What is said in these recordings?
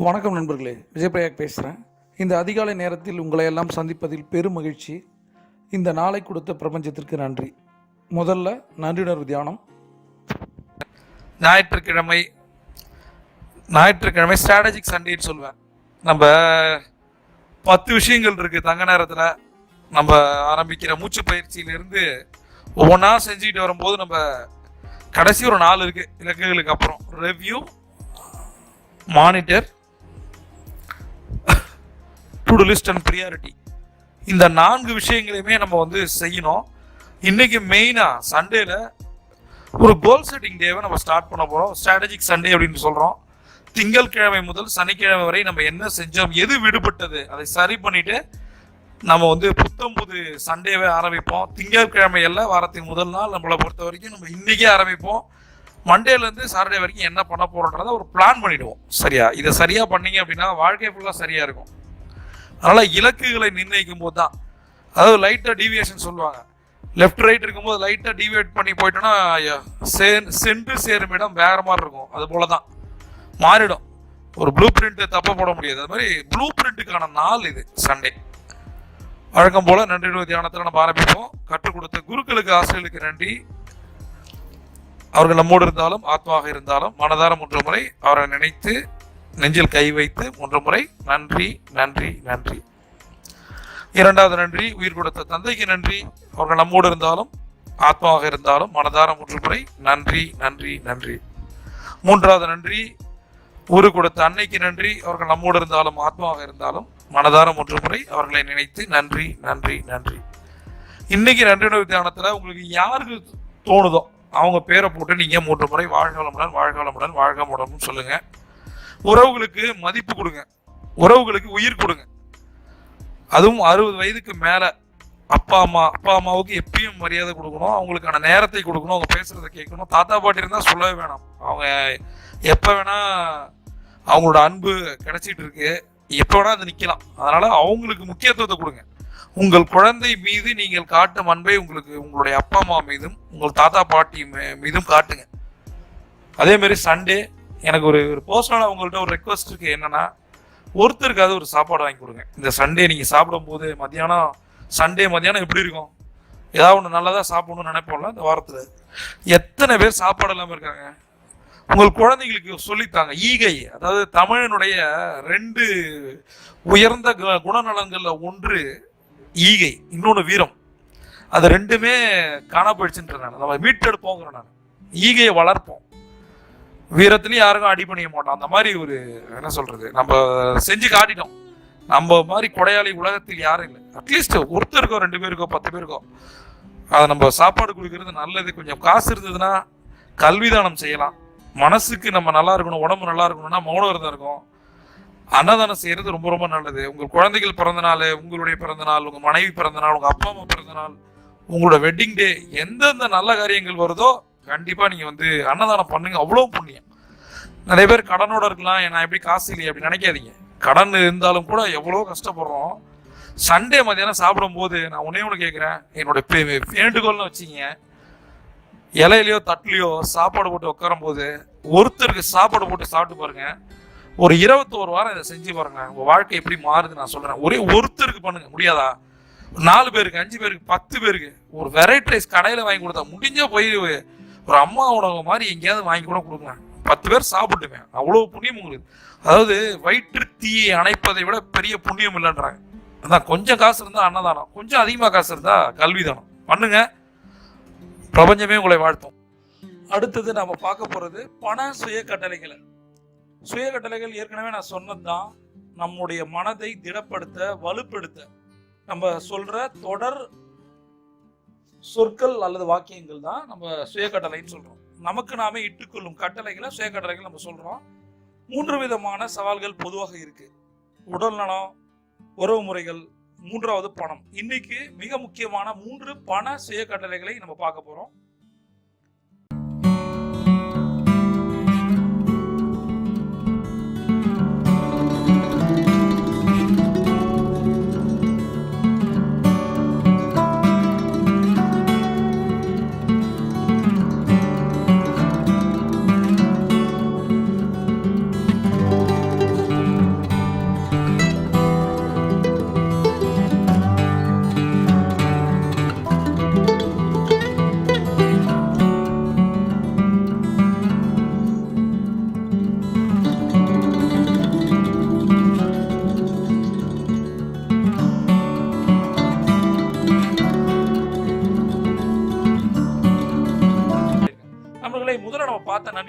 வணக்கம் நண்பர்களே, விஜயபிரயாக் பேசுகிறேன். இந்த அதிகாலை நேரத்தில் உங்களை எல்லாம் சந்திப்பதில் பெரும் மகிழ்ச்சி. இந்த நாளை கொடுத்த பிரபஞ்சத்திற்கு நன்றி. முதல்ல நன்றியுணர்வு தியானம். ஞாயிற்றுக்கிழமை ஸ்ட்ராட்டஜிக் சண்டேன்னு சொல்லுவேன். நம்ம 10 விஷயங்கள் இருக்குது தங்க நேரத்தில். நம்ம ஆரம்பிக்கிற மூச்சு பயிற்சியிலேருந்து ஒவ்வொன்றா செஞ்சுக்கிட்டு வரும்போது நம்ம கடைசி ஒரு 4 இருக்குது இலக்குகளுக்கு அப்புறம். Review, monitor, to to list and priority. இந்த 4 விஷயங்களையுமே நம்ம செய்யணும். இன்னைக்கு மெயினாக சண்டேல ஒரு கோல் செட்டிங் டேவை நம்ம ஸ்டார்ட் பண்ண போகிறோம். ஸ்ட்ராட்டஜிக் சண்டே அப்படின்னு சொல்கிறோம். திங்கட்கிழமை முதல் சனிக்கிழமை வரை நம்ம என்ன செஞ்சோம், எது விடுபட்டது, அதை சரி பண்ணிட்டு நம்ம புது சண்டேவை ஆரம்பிப்போம். திங்கட்கிழமை எல்லாம் வாரத்தின் முதல் நாள் நம்மளை பொறுத்த வரைக்கும் நம்ம இன்னைக்கே ஆரம்பிப்போம். மண்டேலேருந்து சாட்டர்டே வரைக்கும் என்ன பண்ண போகிறோன்றதை ஒரு பிளான் பண்ணிவிடுவோம். சரியா, இதை சரியாக பண்ணீங்க அப்படின்னா வாழ்க்கை ஃபுல்லாக சரியாக இருக்கும். அதனால் இலக்குகளை நிர்ணயிக்கும் போது தான், அதாவது லைட்டாக டீவியேஷன் சொல்லுவாங்க. லெஃப்ட் ரைட் இருக்கும்போது லைட்டாக டீவியேட் பண்ணி போயிட்டோன்னா சென்று சேரும் இடம் வேறு மாதிரி இருக்கும். அது போல தான் மாறிடும். ஒரு ப்ளூ பிரிண்ட் தப்ப போட முடியாது. அது மாதிரி ப்ளூ பிரிண்ட்டுக்கான நாள் இது சண்டே. வழக்கம் போல் நன்றி தியானத்தில் நம்ம ஆரம்பிப்போம். கற்றுக் கொடுத்த குருக்களுக்கு, ஆசிரியர்களுக்கு நன்றி. அவர்கள் நம்மோடு இருந்தாலும் ஆத்மாக இருந்தாலும் மனதார 3 முறை அவரை நினைத்து நெஞ்சில் கை வைத்து 3 முறை நன்றி நன்றி நன்றி. 2வது நன்றி உயிர் கொடுத்த தந்தைக்கு நன்றி. அவர்கள் நம்மோடு இருந்தாலும் ஆத்மாவாக இருந்தாலும் மனதார 3 முறை நன்றி நன்றி நன்றி. 3வது நன்றி ஊரு கொடுத்த அன்னைக்கு நன்றி. அவர்கள் நம்மோடு இருந்தாலும் ஆத்மாவாக இருந்தாலும் மனதார 3 முறை அவர்களை நினைத்து நன்றி நன்றி நன்றி. இன்னைக்கு நன்றி தியானத்தில் உங்களுக்கு யாருக்கு தோணுதோ அவங்க பேரை போட்டு நீங்கள் 3 முறை வாழ்க வளமுடன், வாழ்க வளமுடன், வாழ்க வளமுடன் சொல்லுங்க. உறவுகளுக்கு மதிப்பு கொடுங்க, உறவுகளுக்கு உயிர் கொடுங்க. அதுவும் 60 வயதுக்கு மேலே அப்பா அம்மாவுக்கு எப்பயும் மரியாதை கொடுக்கணும். அவங்களுக்கான நேரத்தை கொடுக்கணும். அவங்க பேசுறதை கேட்கணும். தாத்தா பாட்டி இருந்தால் சொல்லவே வேணாம். அவங்க எப்போ வேணா அவங்களோட அன்பு கிடைச்சிட்டு இருக்கு, எப்போ வேணா அது நிற்கலாம். அதனால அவங்களுக்கு முக்கியத்துவத்தை கொடுங்க. உங்கள் குழந்தை மீது நீங்கள் காட்டும் அன்பை உங்களுடைய அப்பா அம்மா மீதும் உங்கள் தாத்தா பாட்டி மீதும் காட்டுங்க. அதே மாதிரி சண்டே எனக்கு ஒரு பர்சனலாக உங்கள்கிட்ட ஒரு ரெக்வஸ்ட் இருக்கு. என்னன்னா, ஒருத்தருக்காவது ஒரு சாப்பாடு வாங்கி கொடுங்க. இந்த சண்டே நீங்கள் சாப்பிடும்போது சண்டே மத்தியானம் எப்படி இருக்கும், ஏதாவது ஒன்று நல்லதாக சாப்பிடணும்னு நினைப்போம்ல. இந்த வாரத்தில் எத்தனை பேர் சாப்பாடு இல்லாமல் இருக்காங்க. உங்கள் குழந்தைங்களுக்கு சொல்லித்தாங்க. ஈகை, அதாவது தமிழனுடைய 2 உயர்ந்த குணநலங்கள்ல ஒன்று ஈகை, இன்னொன்று வீரம். அது 2மே காணா போயிடுச்சுன்ற நான் நம்ம மீட்டெடுப்போங்கிற நான் ஈகையை வளர்ப்போம். வீரத்துலையும் யாருக்கும் அடி பண்ணிக்க மாட்டோம். அந்த மாதிரி ஒரு என்ன சொல்றது, நம்ம செஞ்சு காட்டிட்டோம். நம்ம மாதிரி கொடையாளி உலகத்தில் யாரும் இல்லை. அட்லீஸ்ட் ஒருத்தருக்கோ 2 பேருக்கோ 10 பேருக்கோ அதை நம்ம சாப்பாடு கொடுக்கறது நல்லது. கொஞ்சம் காசு இருந்ததுன்னா கல்விதானம் செய்யலாம். மனசுக்கு நம்ம நல்லா இருக்கணும், உடம்பு நல்லா இருக்கணும்னா மௌன விரதம் இருக்கும். அன்னதானம் செய்யறது ரொம்ப ரொம்ப நல்லது. உங்கள் குழந்தைகள் பிறந்த நாள், உங்களுடைய பிறந்த நாள், உங்கள் மனைவி பிறந்த நாள், உங்கள் அப்பா அம்மா பிறந்த நாள், உங்களோட வெட்டிங் டே, எந்தெந்த நல்ல காரியங்கள் வருதோ கண்டிப்பாக நீங்கள் அன்னதானம் பண்ணுங்க. அவ்வளோ புண்ணியம். நிறைய பேர் கடனோட இருக்கலாம், நான் எப்படி காசு இல்லையே அப்படி நினைக்காதீங்க. கடன் இருந்தாலும் கூட எவ்வளோ கஷ்டப்படுறோம். சண்டே மத்தியானம் சாப்பிடும்போது நான் ஒன்று கேட்குறேன், என்னோட வேண்டுகோள்னு வச்சிங்க, இலையிலையோ தட்டுலையோ சாப்பாடு போட்டு உட்காரும் போது ஒருத்தருக்கு சாப்பாடு போட்டு சாப்பிட்டு பாருங்க. ஒரு 21 வாரம் இதை செஞ்சு பாருங்க. உங்க வாழ்க்கை எப்படி மாறுது நான் சொல்றேன். ஒரே ஒருத்தருக்கு பண்ணுங்க. முடியாதா? 4 பேருக்கு, 5 பேருக்கு, 10 பேருக்கு ஒரு வெரைட்டி ரைஸ் கடையில் வாங்கி கொடுத்தா முடிஞ்சா போய் ஒரு அம்மா உணவு மாதிரி எங்கேயாவது வாங்கி கூட கொடுங்க. 10 பேர் சாப்பிட்டுங்க. அவ்வளோ புண்ணியம் உங்களுக்கு. அதாவது வயிற்று தீயை அணைப்பதை விட பெரிய புண்ணியம் இல்லைன்றாங்க. அதான் கொஞ்சம் காசு இருந்தால் அன்னதானம், கொஞ்சம் அதிகமாக காசு இருந்தால் கல்விதானம் பண்ணுங்க. பிரபஞ்சமே உங்களை வாழ்த்தும். அடுத்தது நம்ம பார்க்க போறது பண சுய கட்டளைகளை. சுய கட்டளைகள் ஏற்கனவே நான் சொன்னதுதான். நம்முடைய மனதை திடப்படுத்த, வலுப்படுத்த நம்ம சொல்ற தொடர் சொற்கள் அல்லது வாக்கியங்கள் தான் நம்ம சுய கட்டளைன்னு சொல்றோம். நமக்கு நாமே இட்டுக்கொள்ளும் கட்டளைகளை சுய கட்டளைகள் நம்ம சொல்றோம். 3 விதமான சவால்கள் பொதுவாக இருக்கு. உடல் நலம், உறவு முறைகள், 3வது பணம். இன்னைக்கு மிக முக்கியமான 3 பண சுய கட்டளைகளை நம்ம பார்க்க போறோம்.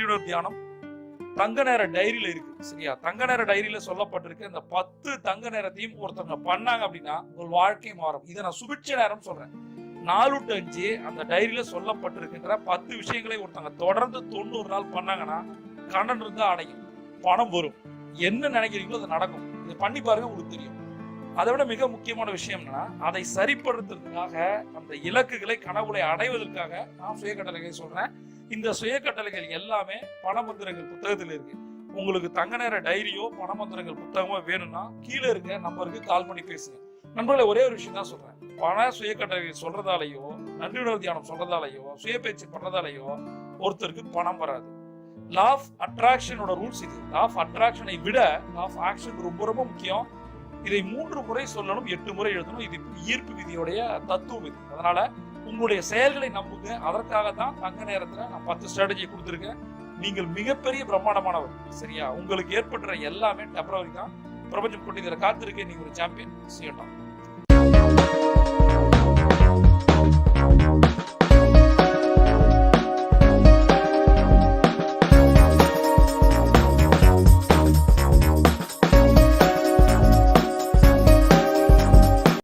உணர்வு தியானம் தங்க நேர டைரியில இருக்கு. சரியா? தங்க நேர டைரியில சொல்லப்பட்டிருக்கு. இந்த 10 தங்க நேரத்தையும் ஒருத்தவங்க பண்ணாங்க அப்படின்னா உங்கள் வாழ்க்கை மாறும். இதை நான் சுபிட்ச நேரம் சொல்றேன். 4 to 5 அந்த டைரியில சொல்லப்பட்டிருக்கின்ற 10 விஷயங்களை ஒருத்தவங்க தொடர்ந்து 90 நாள் பண்ணாங்கன்னா கடன் இருந்தா அடையும், பணம் வரும், என்ன நினைக்கிறீங்களோ அது நடக்கும். இதை பண்ணி பாருங்க, உங்களுக்கு தெரியும். அதை விட மிக முக்கியமான விஷயம் என்னன்னா, அதை சரிப்படுத்துறதுக்காக, அந்த இலக்குகளை கனவுகளை அடைவதற்காக நான் சுய கட்டளைகளை சொல்றேன். இந்த சுய கட்டளைகள் எல்லாமே பணமந்திரங்கள் புத்தகத்தில் இருக்கு. உங்களுக்கு தங்க நேர டைரியோ பணமந்திரங்கள் புத்தகமோ வேணும்னா கீழே இருக்க நம்பருக்கு கால் பண்ணி பேசுங்க. நண்பர்களே, ஒரே ஒரு விஷயம் தான் சொல்றேன். பண சுய கட்டளைகள் சொல்றதாலேயோ, நன்றி உணர்வு தியானம் சொல்றதாலேயோ, சுய பேச்சு பண்றதாலேயோ ஒருத்தருக்கு பணம் வராது. லா ஆஃப் அட்ராக்ஷனோட ரூல்ஸ் இது. லா ஆஃப் அட்ராக்ஷனை விட லா ஆஃப் ஆக்ஷன் ரொம்ப ரொம்ப முக்கியம். இதை 3 முறை சொல்லணும், 8 முறை எழுதணும். இது ஈர்ப்பு விதியோடைய தத்துவம் இது. அதனால உங்களுடைய செயல்களை நம்புங்க. அதற்காக தான் தங்க நேரத்துல நான் 10 ஸ்ட்ராட்டஜி கொடுத்துருக்கேன். நீங்கள் மிகப்பெரிய பிரம்மாண்டமானவர். சரியா? உங்களுக்கு ஏற்படுற எல்லாமே டெம்பரவரி தான். பிரபஞ்சம் கொண்டு இதில் காத்திருக்கேன். நீங்க ஒரு சாம்பியன்.